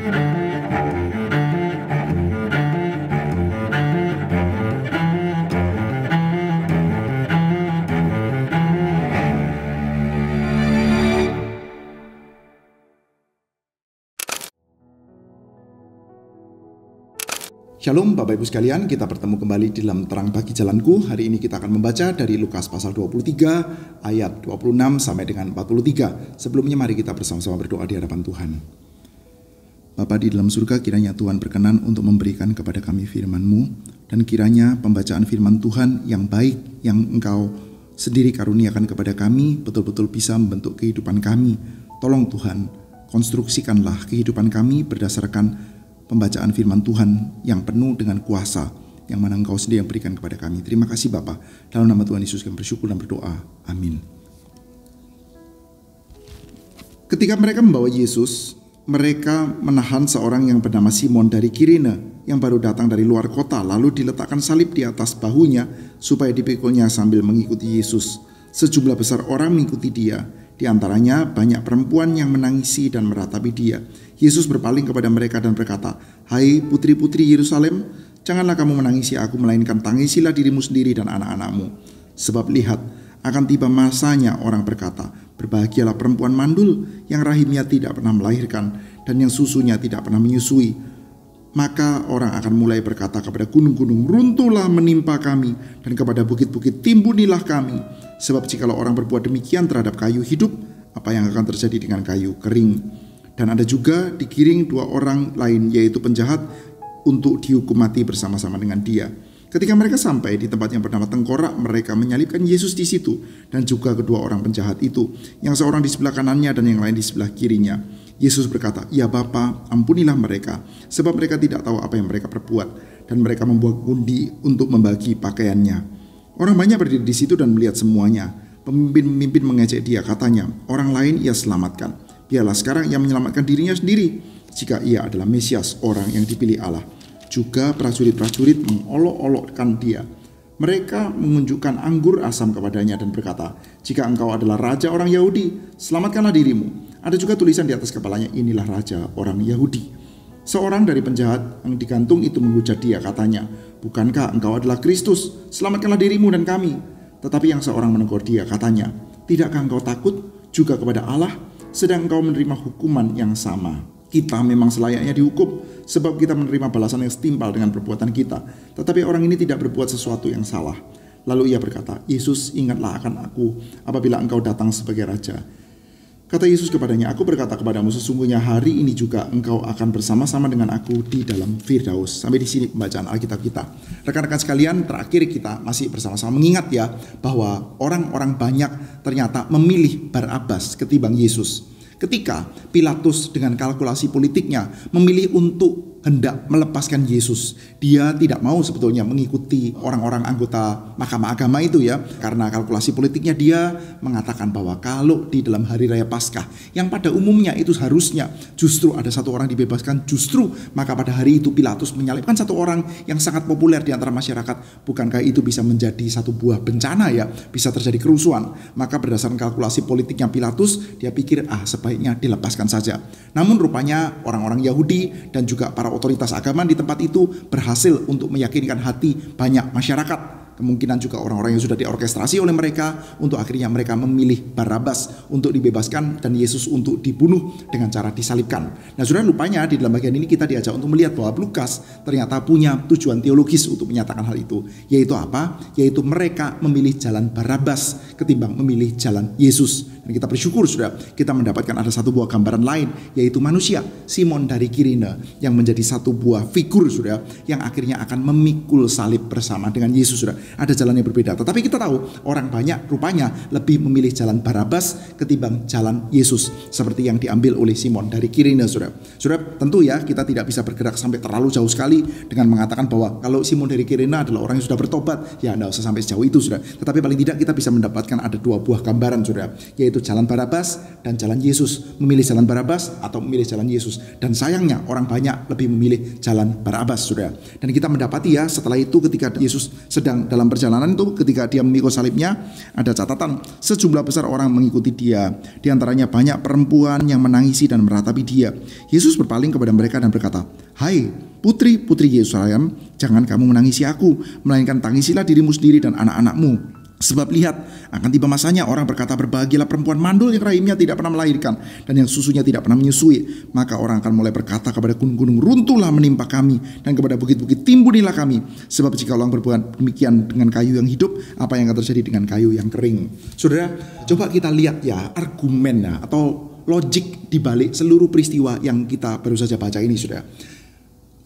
Shalom Bapak Ibu sekalian, kita bertemu kembali di dalam Terang Bagi Jalanku. Hari ini kita akan membaca dari Lukas pasal 23 ayat 26 sampai dengan 43. Sebelumnya mari kita bersama-sama berdoa di hadapan Tuhan. Bapa di dalam surga, kiranya Tuhan berkenan untuk memberikan kepada kami firman-Mu, dan kiranya pembacaan firman Tuhan yang baik yang Engkau sendiri karuniakan kepada kami betul-betul bisa membentuk kehidupan kami. Tolong Tuhan, konstruksikanlah kehidupan kami berdasarkan pembacaan firman Tuhan yang penuh dengan kuasa yang mana Engkau sendiri yang berikan kepada kami. Terima kasih Bapa. Dalam nama Tuhan Yesus kami bersyukur dan berdoa. Amin. Ketika mereka membawa Yesus, mereka menahan seorang yang bernama Simon dari Kirene yang baru datang dari luar kota, lalu diletakkan salib di atas bahunya supaya dipikulnya sambil mengikuti Yesus. Sejumlah besar orang mengikuti dia. Di antaranya banyak perempuan yang menangisi dan meratapi dia. Yesus berpaling kepada mereka dan berkata, "Hai putri-putri Yerusalem, janganlah kamu menangisi aku, melainkan tangisilah dirimu sendiri dan anak-anakmu. Sebab lihat, akan tiba masanya orang berkata, berbahagialah perempuan mandul yang rahimnya tidak pernah melahirkan dan yang susunya tidak pernah menyusui. Maka orang akan mulai berkata kepada gunung-gunung, runtuhlah menimpa kami, dan kepada bukit-bukit timbunilah kami. Sebab jikalau orang berbuat demikian terhadap kayu hidup, apa yang akan terjadi dengan kayu kering? Dan ada juga digiring dua orang lain, yaitu penjahat, untuk dihukum mati bersama-sama dengan dia. Ketika mereka sampai di tempat yang bernama Tengkorak, mereka menyalibkan Yesus di situ, dan juga kedua orang penjahat itu, yang seorang di sebelah kanannya dan yang lain di sebelah kirinya. Yesus berkata, "Ya Bapa, ampunilah mereka, sebab mereka tidak tahu apa yang mereka perbuat." Dan mereka membuat undi untuk membagi pakaiannya. Orang banyak berdiri di situ dan melihat semuanya. Pemimpin-pemimpin mengejek dia, katanya, "Orang lain ia selamatkan. Biarlah sekarang ia menyelamatkan dirinya sendiri, jika ia adalah Mesias, orang yang dipilih Allah." Juga prajurit-prajurit mengolok-olokkan dia. Mereka menunjukkan anggur asam kepadanya dan berkata, "Jika engkau adalah raja orang Yahudi, selamatkanlah dirimu." Ada juga tulisan di atas kepalanya, "Inilah raja orang Yahudi." Seorang dari penjahat yang digantung itu menghujat dia, katanya, "Bukankah engkau adalah Kristus? Selamatkanlah dirimu dan kami." Tetapi yang seorang menegur dia, katanya, "Tidakkah engkau takut juga kepada Allah, sedang engkau menerima hukuman yang sama? Kita memang selayaknya dihukum, sebab kita menerima balasan yang setimpal dengan perbuatan kita. Tetapi orang ini tidak berbuat sesuatu yang salah." Lalu ia berkata, "Yesus, ingatlah akan aku apabila engkau datang sebagai raja." Kata Yesus kepadanya, "Aku berkata kepadamu, sesungguhnya hari ini juga engkau akan bersama-sama dengan aku di dalam Firdaus." Sampai di sini pembacaan Alkitab kita. Rekan-rekan sekalian, terakhir kita masih bersama-sama mengingat ya, bahwa orang-orang banyak ternyata memilih Barabas ketimbang Yesus. Ketika Pilatus dengan kalkulasi politiknya memilih untuk hendak melepaskan Yesus, dia tidak mau sebetulnya mengikuti orang-orang anggota mahkamah agama itu ya, karena kalkulasi politiknya dia mengatakan bahwa kalau di dalam hari raya Paskah yang pada umumnya itu harusnya justru ada satu orang dibebaskan, justru maka pada hari itu Pilatus menyalibkan satu orang yang sangat populer di antara masyarakat. Bukankah itu bisa menjadi satu buah bencana ya, bisa terjadi kerusuhan? Maka berdasarkan kalkulasi politiknya Pilatus, dia pikir sebaiknya dilepaskan saja. Namun rupanya orang-orang Yahudi dan juga para otoritas agama di tempat itu berhasil untuk meyakinkan hati banyak masyarakat. Kemungkinan juga orang-orang yang sudah diorkestrasi oleh mereka untuk akhirnya mereka memilih Barabas untuk dibebaskan dan Yesus untuk dibunuh dengan cara disalibkan. Nah, saudara, lupanya di dalam bagian ini kita diajak untuk melihat bahwa Lukas ternyata punya tujuan teologis untuk menyatakan hal itu. Yaitu apa? Yaitu mereka memilih jalan Barabas ketimbang memilih jalan Yesus. Dan kita bersyukur saudara, kita mendapatkan ada satu buah gambaran lain, yaitu manusia, Simon dari Kirene, yang menjadi satu buah figur saudara, yang akhirnya akan memikul salib bersama dengan Yesus saudara. Ada jalan yang berbeda, tetapi kita tahu orang banyak rupanya lebih memilih jalan Barabas ketimbang jalan Yesus, seperti yang diambil oleh Simon dari Kirene saudara. Saudara, tentu ya kita tidak bisa bergerak sampai terlalu jauh sekali dengan mengatakan bahwa kalau Simon dari Kirene adalah orang yang sudah bertobat, ya tidak usah sampai sejauh itu saudara. Tetapi paling tidak kita bisa mendapatkan ada dua buah gambaran saudara, yaitu yaitu jalan Barabas dan jalan Yesus. Memilih jalan Barabas atau memilih jalan Yesus. Dan sayangnya orang banyak lebih memilih jalan Barabas, saudara. Dan kita mendapati ya, setelah itu ketika Yesus sedang dalam perjalanan itu, ketika dia memikul salibnya, ada catatan sejumlah besar orang mengikuti dia. Di antaranya banyak perempuan yang menangisi dan meratapi dia. Yesus berpaling kepada mereka dan berkata, "Hai putri-putri Yerusalem, jangan kamu menangisi aku, melainkan tangisilah dirimu sendiri dan anak-anakmu. Sebab lihat, akan tiba masanya orang berkata, berbahagialah perempuan mandul yang rahimnya tidak pernah melahirkan dan yang susunya tidak pernah menyusui. Maka orang akan mulai berkata kepada gunung-gunung, runtuhlah menimpa kami, dan kepada bukit-bukit timbunilah kami. Sebab jika orang berbuat demikian dengan kayu yang hidup, apa yang akan terjadi dengan kayu yang kering?" Saudara, coba kita lihat ya argumennya atau logik dibalik seluruh peristiwa yang kita baru saja baca ini, saudara.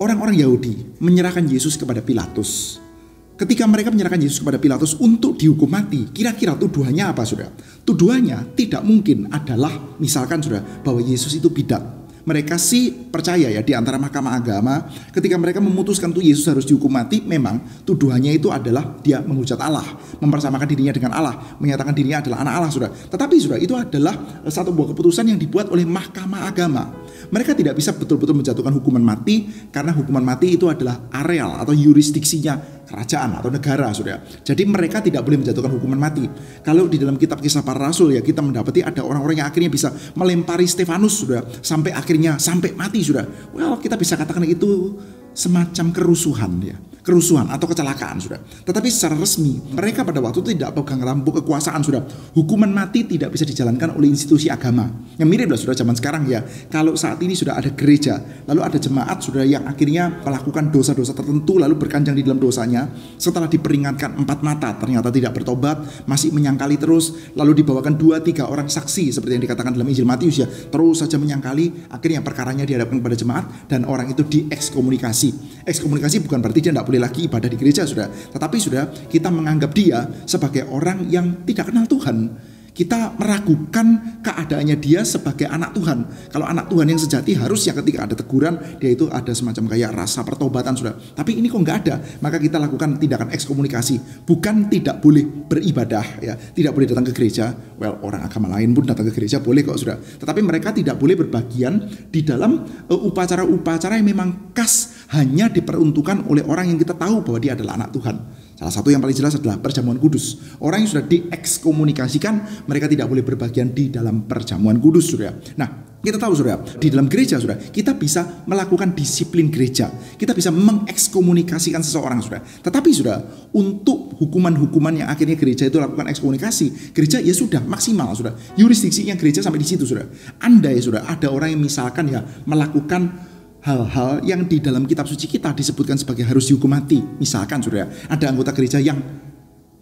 Orang-orang Yahudi menyerahkan Yesus kepada Pilatus. Ketika mereka menyerahkan Yesus kepada Pilatus untuk dihukum mati, kira-kira tuduhannya apa, saudara? Tuduhannya tidak mungkin adalah misalkan, saudara, bahwa Yesus itu bidat. Mereka sih percaya ya, di antara mahkamah agama, ketika mereka memutuskan tuh Yesus harus dihukum mati, memang tuduhannya itu adalah dia menghujat Allah, mempersamakan dirinya dengan Allah, menyatakan dirinya adalah anak Allah, saudara. Tetapi saudara, itu adalah satu buah keputusan yang dibuat oleh mahkamah agama. Mereka tidak bisa betul-betul menjatuhkan hukuman mati, karena hukuman mati itu adalah areal atau yurisdiksinya kerajaan atau negara, saudara. Jadi mereka tidak boleh menjatuhkan hukuman mati. Kalau di dalam kitab Kisah Para Rasul ya, kita mendapati ada orang-orang yang akhirnya bisa melempari Stefanus, saudara, sampai mati, saudara. Well, kita bisa katakan itu semacam kerusuhan atau kecelakaan, saudara. Tetapi secara resmi mereka pada waktu itu tidak pegang rambut kekuasaan, saudara. Hukuman mati tidak bisa dijalankan oleh institusi agama. Yang mirip lah, saudara, zaman sekarang ya. Kalau saat ini sudah ada gereja, lalu ada jemaat, saudara, yang akhirnya melakukan dosa-dosa tertentu lalu berkanjang di dalam dosanya, setelah diperingatkan 4 mata ternyata tidak bertobat, masih menyangkali terus, lalu dibawakan 2-3 orang saksi seperti yang dikatakan dalam Injil Matius ya, terus saja menyangkali, akhirnya perkaranya dihadapkan kepada jemaat dan orang itu diekskomunikasi. Ekskomunikasi bukan berarti dia tidak boleh lagi ibadah di gereja, saudara. Tetapi saudara, kita menganggap dia sebagai orang yang tidak kenal Tuhan. Kita meragukan keadaannya dia sebagai anak Tuhan. Kalau anak Tuhan yang sejati harusnya ketika ada teguran, dia itu ada semacam kayak rasa pertobatan, saudara. Tapi ini kok nggak ada, maka kita lakukan tindakan ekskomunikasi. Bukan tidak boleh beribadah, ya, tidak boleh datang ke gereja. Well, orang agama lain pun datang ke gereja boleh kok, saudara. Tetapi mereka tidak boleh berbagian di dalam upacara-upacara yang memang khas hanya diperuntukkan oleh orang yang kita tahu bahwa dia adalah anak Tuhan. Salah satu yang paling jelas adalah perjamuan kudus. Orang yang sudah diekskomunikasikan, mereka tidak boleh berbagian di dalam perjamuan kudus, saudara. Nah, kita tahu, saudara, di dalam gereja, saudara, kita bisa melakukan disiplin gereja. Kita bisa mengekskomunikasikan seseorang, saudara. Tetapi, saudara, untuk hukuman-hukuman yang akhirnya gereja itu lakukan ekskomunikasi, gereja ya sudah maksimal, saudara. Yurisdiksinya gereja sampai di situ, saudara. Andai, saudara, ada orang yang misalkan ya melakukan hal-hal yang di dalam kitab suci kita disebutkan sebagai harus dihukum mati. Misalkan, saudara, ada anggota gereja yang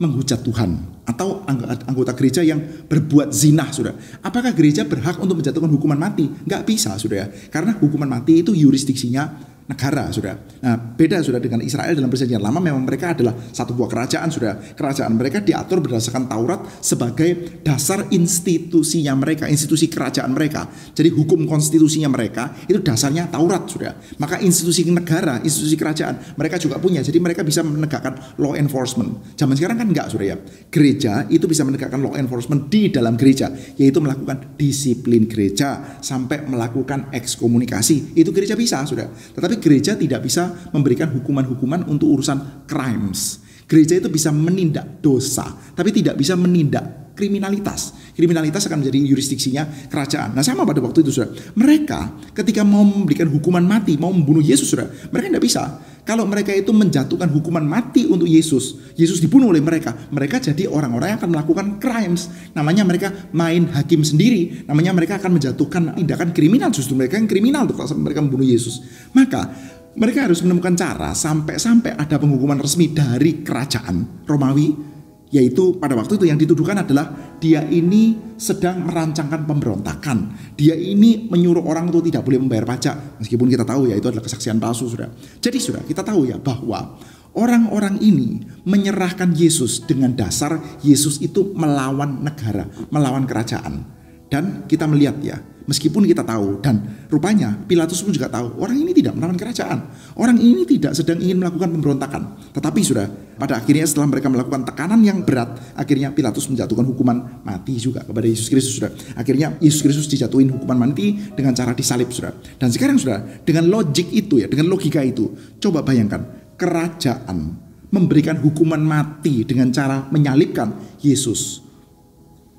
menghujat Tuhan atau anggota gereja yang berbuat zina, saudara. Apakah gereja berhak untuk menjatuhkan hukuman mati? Nggak bisa, saudara. Karena hukuman mati itu yurisdiksinya negara, saudara. Nah, beda, saudara, dengan Israel dalam perjanjian lama. Memang mereka adalah satu buah kerajaan, saudara. Kerajaan mereka diatur berdasarkan Taurat sebagai dasar institusinya mereka, institusi kerajaan mereka. Jadi hukum konstitusinya mereka itu dasarnya Taurat, saudara. Maka institusi negara, institusi kerajaan mereka juga punya. Jadi mereka bisa menegakkan law enforcement. Zaman sekarang kan enggak, saudara ya. Gereja itu bisa menegakkan law enforcement di dalam gereja, yaitu melakukan disiplin gereja sampai melakukan ekskomunikasi. Itu gereja bisa, saudara. Tetapi gereja tidak bisa memberikan hukuman-hukuman untuk urusan crimes. Gereja itu bisa menindak dosa, tapi tidak bisa menindak kriminalitas. Kriminalitas akan menjadi yurisdiksinya kerajaan. Nah, sama pada waktu itu, saudara. Mereka ketika mau memberikan hukuman mati, mau membunuh Yesus, saudara, mereka tidak bisa. Kalau mereka itu menjatuhkan hukuman mati untuk Yesus, Yesus dibunuh oleh mereka, mereka jadi orang-orang yang akan melakukan crimes. Namanya mereka main hakim sendiri, namanya mereka akan menjatuhkan tindakan kriminal. Justru mereka yang kriminal tuh kalau mereka membunuh Yesus. Maka mereka harus menemukan cara sampai ada penghukuman resmi dari kerajaan Romawi, yaitu pada waktu itu yang dituduhkan adalah dia ini sedang merancangkan pemberontakan. Dia ini menyuruh orang itu tidak boleh membayar pajak. Meskipun kita tahu ya itu adalah kesaksian palsu, saudara. Jadi, saudara, kita tahu ya bahwa orang-orang ini menyerahkan Yesus dengan dasar Yesus itu melawan negara, melawan kerajaan. Dan kita melihat ya, meskipun kita tahu, dan rupanya Pilatus pun juga tahu, orang ini tidak melawan kerajaan. Orang ini tidak sedang ingin melakukan pemberontakan. Tetapi sudah, pada akhirnya setelah mereka melakukan tekanan yang berat, akhirnya Pilatus menjatuhkan hukuman mati juga kepada Yesus Kristus, sudah. Akhirnya Yesus Kristus dijatuhin hukuman mati dengan cara disalib, sudah. Dan sekarang sudah, dengan logik itu ya, dengan logika itu, coba bayangkan, kerajaan memberikan hukuman mati dengan cara menyalibkan Yesus,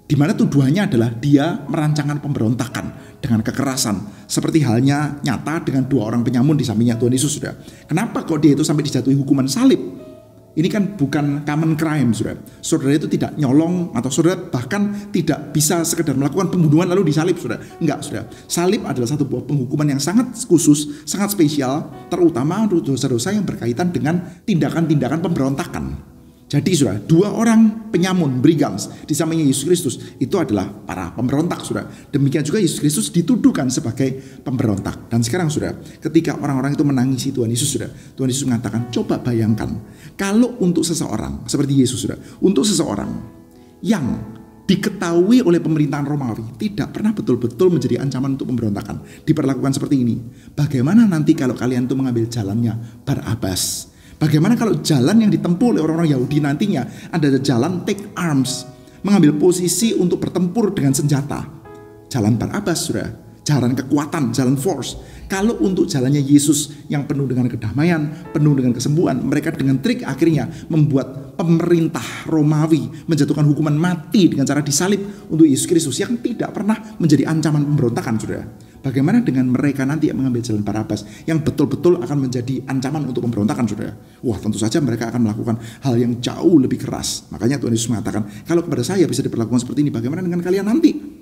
di mana tuduhannya adalah dia merancangkan pemberontakan dengan kekerasan, seperti halnya nyata dengan 2 orang penyamun di sampingnya Tuhan Yesus, sudah. Kenapa kok dia itu sampai dijatuhi hukuman salib? Ini kan bukan common crime, sudah. Saudara itu tidak nyolong, atau saudara bahkan tidak bisa sekedar melakukan pembunuhan lalu disalib, sudah. Enggak, sudah. Salib adalah satu buah penghukuman yang sangat khusus, sangat spesial, terutama untuk dosa-dosa yang berkaitan dengan tindakan-tindakan pemberontakan. Jadi sudah, 2 orang penyamun, brigands di sampingnya Yesus Kristus itu adalah para pemberontak, sudah. Demikian juga Yesus Kristus dituduhkan sebagai pemberontak. Dan sekarang sudah, ketika orang-orang itu menangisi Tuhan Yesus, sudah, Tuhan Yesus mengatakan, coba bayangkan kalau untuk seseorang seperti Yesus, sudah, untuk seseorang yang diketahui oleh pemerintahan Romawi tidak pernah betul-betul menjadi ancaman untuk pemberontakan, diperlakukan seperti ini. Bagaimana nanti kalau kalian itu mengambil jalannya Barabas? Bagaimana kalau jalan yang ditempuh oleh orang-orang Yahudi nantinya adalah jalan take arms, mengambil posisi untuk bertempur dengan senjata? Jalan Barabas, sudah. Jalan kekuatan, jalan force. Kalau untuk jalannya Yesus yang penuh dengan kedamaian, penuh dengan kesembuhan, mereka dengan trik akhirnya membuat pemerintah Romawi menjatuhkan hukuman mati dengan cara disalib untuk Yesus Kristus yang tidak pernah menjadi ancaman pemberontakan, sudah. Bagaimana dengan mereka nanti yang mengambil jalan Barabas yang betul-betul akan menjadi ancaman untuk pemberontakan, saudara? Wah, tentu saja mereka akan melakukan hal yang jauh lebih keras. Makanya Tuhan Yesus mengatakan, kalau kepada saya bisa diperlakukan seperti ini, bagaimana dengan kalian nanti?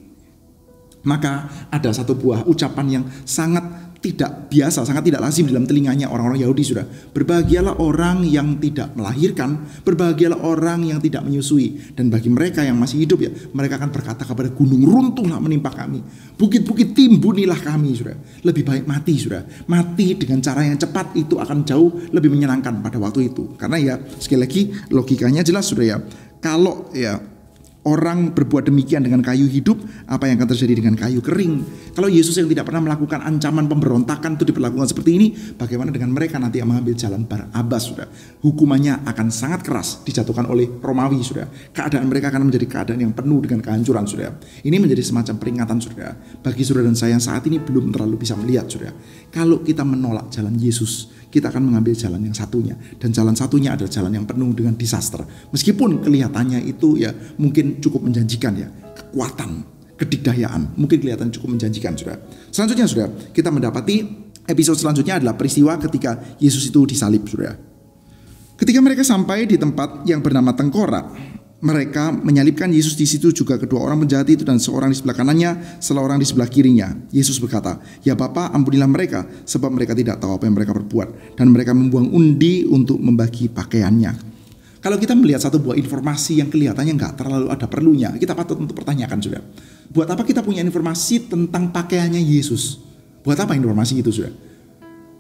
Maka ada satu buah ucapan yang sangat tidak biasa, sangat tidak lazim dalam telinganya orang-orang Yahudi, sudah. Berbahagialah orang yang tidak melahirkan, berbahagialah orang yang tidak menyusui. Dan bagi mereka yang masih hidup ya, mereka akan berkata kepada gunung, runtuhlah menimpa kami, bukit-bukit timbunilah kami, sudah. Lebih baik mati, sudah. Mati dengan cara yang cepat itu akan jauh lebih menyenangkan pada waktu itu. Karena ya sekali lagi logikanya jelas, sudah ya. Kalau ya orang berbuat demikian dengan kayu hidup, apa yang akan terjadi dengan kayu kering? Kalau Yesus yang tidak pernah melakukan ancaman pemberontakan itu diperlakukan seperti ini, bagaimana dengan mereka nanti yang mengambil jalan Barabas, sudah? Hukumannya akan sangat keras dijatuhkan oleh Romawi, sudah. Keadaan mereka akan menjadi keadaan yang penuh dengan kehancuran, sudah. Ini menjadi semacam peringatan, sudah, bagi saudara dan saya yang saat ini belum terlalu bisa melihat, sudah. Kalau kita menolak jalan Yesus, kita akan mengambil jalan yang satunya, dan jalan satunya adalah jalan yang penuh dengan disaster. Meskipun kelihatannya itu ya mungkin cukup menjanjikan ya, kekuatan, kedikdayaan, mungkin kelihatan cukup menjanjikan, sudah. Selanjutnya, sudah, kita mendapati episode selanjutnya adalah peristiwa ketika Yesus itu disalib, sudah. Ketika mereka sampai di tempat yang bernama Tengkorak, mereka menyalibkan Yesus di situ juga kedua orang penjahat itu, dan seorang di sebelah kanannya, seorang di sebelah kirinya. Yesus berkata, "Ya Bapa, ampunilah mereka, sebab mereka tidak tahu apa yang mereka perbuat." Dan mereka membuang undi untuk membagi pakaiannya. Kalau kita melihat satu buah informasi yang kelihatannya nggak terlalu ada perlunya, kita patut untuk pertanyakan, sudah. Buat apa kita punya informasi tentang pakaiannya Yesus? Buat apa informasi itu, sudah?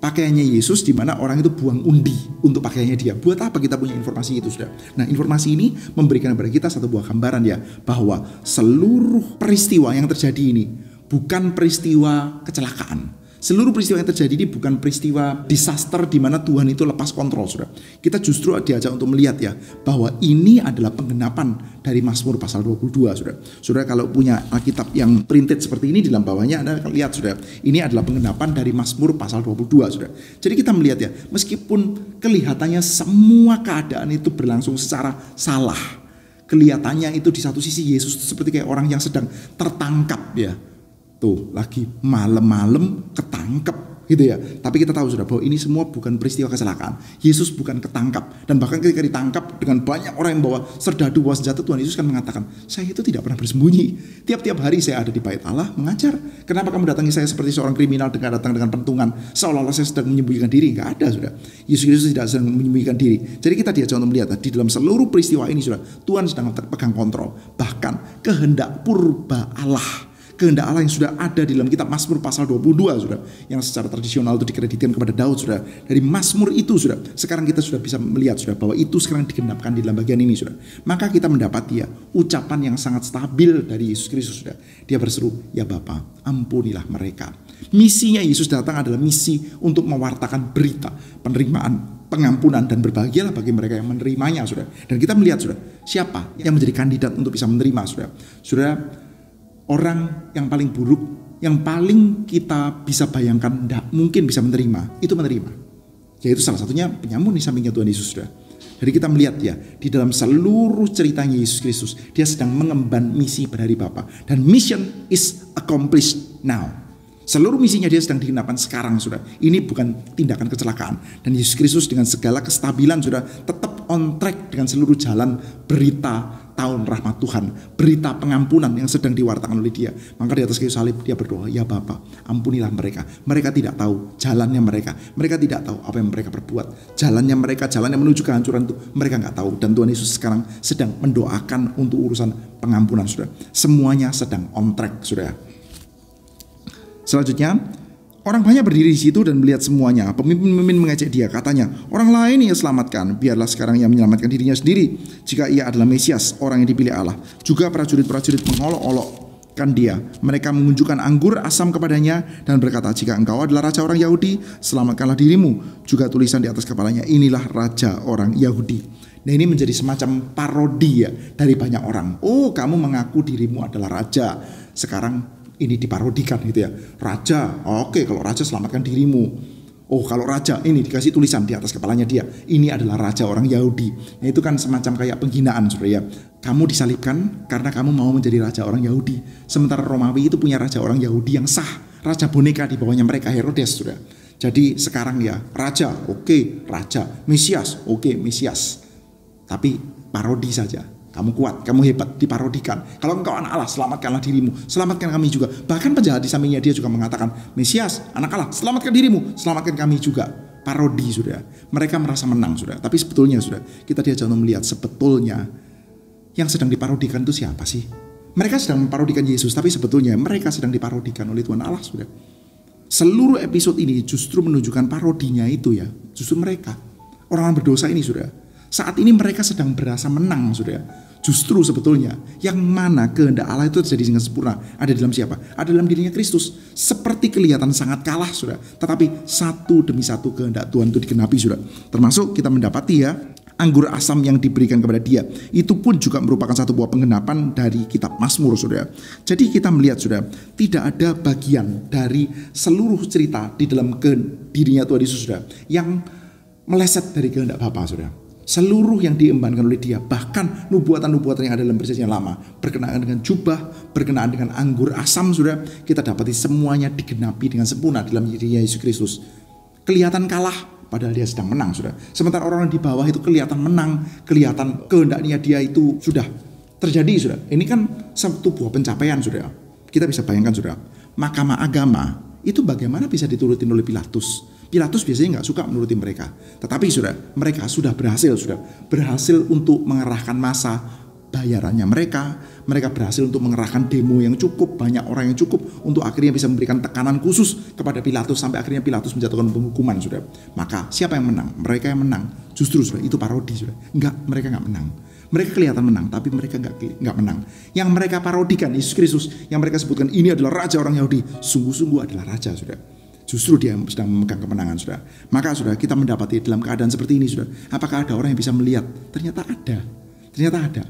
Pakaiannya Yesus di mana orang itu buang undi untuk pakaiannya dia. Buat apa kita punya informasi itu, sudah? Nah, informasi ini memberikan kepada kita satu buah gambaran ya, bahwa seluruh peristiwa yang terjadi ini bukan peristiwa kecelakaan. Seluruh peristiwa yang terjadi ini bukan peristiwa disaster di mana Tuhan itu lepas kontrol, sudah. Kita justru diajak untuk melihat ya, bahwa ini adalah penggenapan dari Mazmur pasal 22, sudah. Sudah, kalau punya Alkitab yang printed seperti ini, di dalam bawahnya Anda lihat, sudah. Ini adalah penggenapan dari Mazmur pasal 22, sudah. Jadi kita melihat ya, meskipun kelihatannya semua keadaan itu berlangsung secara salah, kelihatannya itu di satu sisi Yesus seperti kayak orang yang sedang tertangkap ya. Tuh, lagi malam-malam ketangkep gitu ya. Tapi kita tahu, sudah, bahwa ini semua bukan peristiwa kecelakaan. Yesus bukan ketangkap. Dan bahkan ketika ditangkap dengan banyak orang yang bawa serdadu, bawa senjata, Tuhan Yesus kan mengatakan, "Saya itu tidak pernah bersembunyi. Tiap-tiap hari saya ada di bait Allah mengajar. Kenapa kamu datangi saya seperti seorang kriminal dengan datang dengan pentungan, seolah-olah saya sedang menyembunyikan diri?" Enggak ada, sudah. Yesus Kristus tidak sedang menyembunyikan diri. Jadi kita diajak untuk melihat di dalam seluruh peristiwa ini, sudah, Tuhan sedang pegang kontrol. Bahkan kehendak purba Allah, Kehendak Allah yang sudah ada di dalam kitab Mazmur pasal 22, Saudara, yang secara tradisional itu dikreditkan kepada Daud, Saudara. Dari Mazmur itu, Saudara, sekarang kita sudah bisa melihat, Saudara, bahwa itu sekarang digenapkan di dalam bagian ini, Saudara. Maka kita mendapati ya ucapan yang sangat stabil dari Yesus Kristus, Saudara. Dia berseru, "Ya Bapa, ampunilah mereka." Misinya Yesus datang adalah misi untuk mewartakan berita penerimaan, pengampunan, dan berbahagialah bagi mereka yang menerimanya, Saudara. Dan kita melihat, Saudara, siapa yang menjadi kandidat untuk bisa menerima, Saudara. Saudara, orang yang paling buruk, yang paling kita bisa bayangkan tidak mungkin bisa menerima, itu menerima. Yaitu salah satunya penyamun di sampingnya Tuhan Yesus, Saudara. Jadi kita melihat ya, di dalam seluruh ceritanya Yesus Kristus, dia sedang mengemban misi dari Bapa. Dan mission is accomplished now. Seluruh misinya dia sedang digenapkan sekarang, Saudara. Ini bukan tindakan kecelakaan. Dan Yesus Kristus dengan segala kestabilan, Saudara, tetap on track dengan seluruh jalan berita tahun rahmat Tuhan, berita pengampunan yang sedang diwartakan oleh dia. Maka di atas kayu salib dia berdoa, "Ya Bapa, ampunilah mereka. Mereka tidak tahu jalannya mereka. Mereka tidak tahu apa yang mereka perbuat. Jalannya mereka, jalan yang menuju kehancuran itu mereka nggak tahu." Dan Tuhan Yesus sekarang sedang mendoakan untuk urusan pengampunan, Saudara. Semuanya sedang on track, Saudara. Selanjutnya, orang banyak berdiri di situ dan melihat semuanya. Pemimpin-pemimpin mengejek dia, katanya, "Orang lain ia selamatkan, biarlah sekarang ia menyelamatkan dirinya sendiri, jika ia adalah Mesias, orang yang dipilih Allah." Juga prajurit-prajurit mengolok-olokkan dia. Mereka mengunjukkan anggur asam kepadanya dan berkata, "Jika engkau adalah raja orang Yahudi, selamatkanlah dirimu." Juga tulisan di atas kepalanya, "Inilah raja orang Yahudi." Nah, ini menjadi semacam parodi ya dari banyak orang. Oh, kamu mengaku dirimu adalah raja. Sekarang ini diparodikan gitu ya. Raja, oke, kalau raja selamatkan dirimu. Oh, kalau raja, ini dikasih tulisan di atas kepalanya dia, "Ini adalah raja orang Yahudi." Nah, itu kan semacam kayak penghinaan, Saudara ya. Kamu disalibkan karena kamu mau menjadi raja orang Yahudi. Sementara Romawi itu punya raja orang Yahudi yang sah, raja boneka di bawahnya mereka, Herodes, Saudara. Jadi sekarang ya, raja, oke, raja, Mesias, oke, Mesias. Tapi parodi saja. Kamu kuat, kamu hebat, diparodikan. Kalau engkau anak Allah, selamatkanlah dirimu, selamatkan kami juga. Bahkan penjahat di sampingnya dia juga mengatakan, "Mesias, anak Allah, selamatkan dirimu, selamatkan kami juga." Parodi, Saudara. Mereka merasa menang, Saudara. Tapi sebetulnya, Saudara, kita diajak untuk melihat sebetulnya yang sedang diparodikan itu siapa sih? Mereka sedang memparodikan Yesus, tapi sebetulnya mereka sedang diparodikan oleh Tuhan Allah, Saudara. Seluruh episode ini justru menunjukkan parodinya itu ya, justru mereka. Orang-orang berdosa ini, Saudara. Saat ini mereka sedang berasa menang, Saudara. Justru sebetulnya yang mana kehendak Allah itu terjadi dengan sempurna ada di dalam siapa? Ada dalam dirinya Kristus. Seperti kelihatan sangat kalah, Saudara. Tetapi satu demi satu kehendak Tuhan itu digenapi, Saudara. Termasuk kita mendapati ya, anggur asam yang diberikan kepada dia. Itu pun juga merupakan satu buah penggenapan dari kitab Mazmur, Saudara. Jadi kita melihat, Saudara, tidak ada bagian dari seluruh cerita di dalam dirinya Tuhan Yesus, Saudara, yang meleset dari kehendak Bapa, Saudara. Seluruh yang diembankan oleh dia, bahkan nubuatan-nubuatan yang ada dalam perjanjian lama, berkenaan dengan jubah, berkenaan dengan anggur asam, Saudara, kita dapati semuanya digenapi dengan sempurna dalam dirinya Yesus Kristus. Kelihatan kalah, padahal dia sedang menang, Saudara. Sementara orang di bawah itu kelihatan menang, kelihatan kehendaknya dia itu sudah terjadi, Saudara. Ini kan satu buah pencapaian, Saudara. Kita bisa bayangkan, Saudara, mahkamah agama itu bagaimana bisa diturutin oleh Pilatus. Pilatus biasanya nggak suka menuruti mereka. Tetapi, Saudara, mereka sudah berhasil, Saudara. Berhasil untuk mengerahkan massa bayarannya mereka. Mereka berhasil untuk mengerahkan demo yang cukup, banyak orang yang cukup untuk akhirnya bisa memberikan tekanan khusus kepada Pilatus sampai akhirnya Pilatus menjatuhkan penghukuman, Saudara. Maka siapa yang menang? Mereka yang menang. Justru, Saudara, itu parodi, Saudara. Mereka nggak menang. Mereka kelihatan menang, tapi mereka nggak menang. Yang mereka parodikan Yesus Kristus, yang mereka sebutkan ini adalah raja orang Yahudi, sungguh-sungguh adalah raja, Saudara. Justru dia sedang memegang kemenangan, Saudara. Maka, Saudara, kita mendapati dalam keadaan seperti ini, Saudara, apakah ada orang yang bisa melihat? Ternyata ada.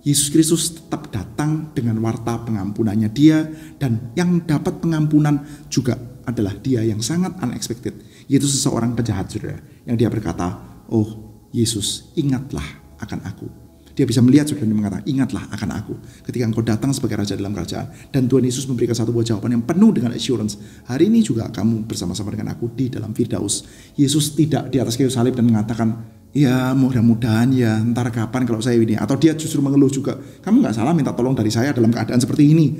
Yesus Kristus tetap datang dengan warta pengampunannya dia, dan yang dapat pengampunan juga adalah dia yang sangat unexpected, yaitu seseorang penjahat, Saudara, yang dia berkata, "Oh Yesus, ingatlah akan aku." Dia bisa melihat, Saudara, dia mengatakan, "Ingatlah akan aku ketika engkau datang sebagai raja dalam kerajaan." Dan Tuhan Yesus memberikan satu buah jawaban yang penuh dengan assurance. Hari ini juga kamu bersama-sama dengan aku di dalam Firdaus. Yesus tidak di atas kayu salib dan mengatakan, "Ya mudah-mudahan ya ntar kapan kalau saya ini." Atau dia justru mengeluh juga, "Kamu gak salah minta tolong dari saya dalam keadaan seperti ini."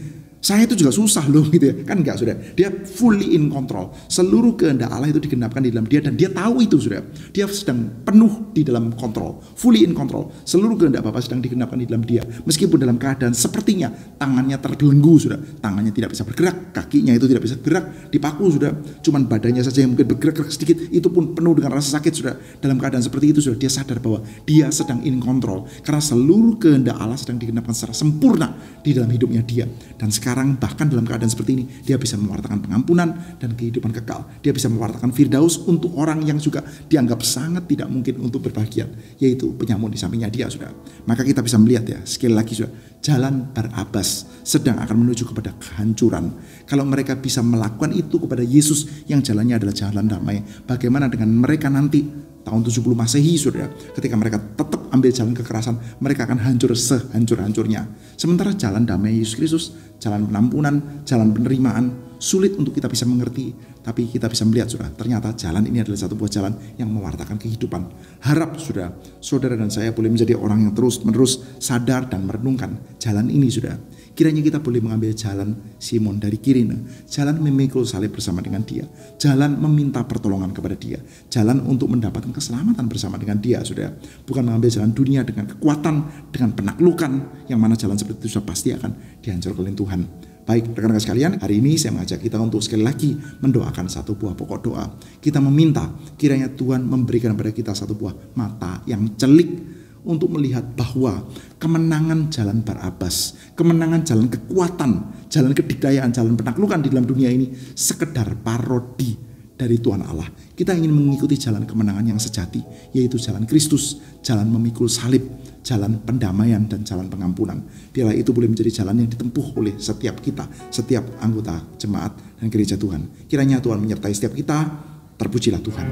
Saya itu juga susah loh gitu ya. Kan enggak, Saudara. Dia fully in control. Seluruh kehendak Allah itu digenapkan di dalam dia dan dia tahu itu, Saudara. Dia sedang penuh di dalam kontrol, fully in control. Seluruh kehendak Bapa sedang digenapkan di dalam dia. Meskipun dalam keadaan sepertinya tangannya terbelenggu, Saudara. Tangannya tidak bisa bergerak, kakinya itu tidak bisa bergerak, dipaku, Saudara. Cuman badannya saja yang mungkin bergerak sedikit, itu pun penuh dengan rasa sakit, Saudara. Dalam keadaan seperti itu, Saudara, dia sadar bahwa dia sedang in control karena seluruh kehendak Allah sedang digenapkan secara sempurna di dalam hidupnya dia. Dan sekarang bahkan dalam keadaan seperti ini dia bisa mewartakan pengampunan dan kehidupan kekal. Dia bisa mewartakan firdaus untuk orang yang juga dianggap sangat tidak mungkin untuk berbahagia, yaitu penyamun di sampingnya dia, Saudara. Maka kita bisa melihat ya, sekali lagi, Saudara, jalan Barabas sedang akan menuju kepada kehancuran. Kalau mereka bisa melakukan itu kepada Yesus yang jalannya adalah jalan damai, bagaimana dengan mereka nanti tahun 70 Masehi, Saudara, ketika mereka tetap ambil jalan kekerasan, mereka akan hancur sehancur-hancurnya. Sementara jalan damai Yesus Kristus, jalan penampunan, jalan penerimaan, sulit untuk kita bisa mengerti, tapi kita bisa melihat, Saudara, ternyata jalan ini adalah satu buah jalan yang mewartakan kehidupan. Harap, Saudara dan saya boleh menjadi orang yang terus-menerus sadar dan merenungkan jalan ini, Saudara. Kiranya kita boleh mengambil jalan Simon dari Kirene, jalan memikul salib bersama dengan dia, jalan meminta pertolongan kepada dia, jalan untuk mendapatkan keselamatan bersama dengan dia, Saudara. Bukan mengambil jalan dunia dengan kekuatan, dengan penaklukan, yang mana jalan seperti itu sudah pasti akan dihancurkan oleh Tuhan. Baik, rekan-rekan sekalian, hari ini saya mengajak kita untuk sekali lagi mendoakan satu buah pokok doa. Kita meminta kiranya Tuhan memberikan kepada kita satu buah mata yang celik untuk melihat bahwa kemenangan jalan Barabas, kemenangan jalan kekuatan, jalan kedikdayaan, jalan penaklukan di dalam dunia ini sekedar parodi dari Tuhan Allah. Kita ingin mengikuti jalan kemenangan yang sejati, yaitu jalan Kristus, jalan memikul salib, jalan pendamaian dan jalan pengampunan. Biarlah itu boleh menjadi jalan yang ditempuh oleh setiap kita, setiap anggota jemaat dan gereja Tuhan. Kiranya Tuhan menyertai setiap kita. Terpujilah Tuhan.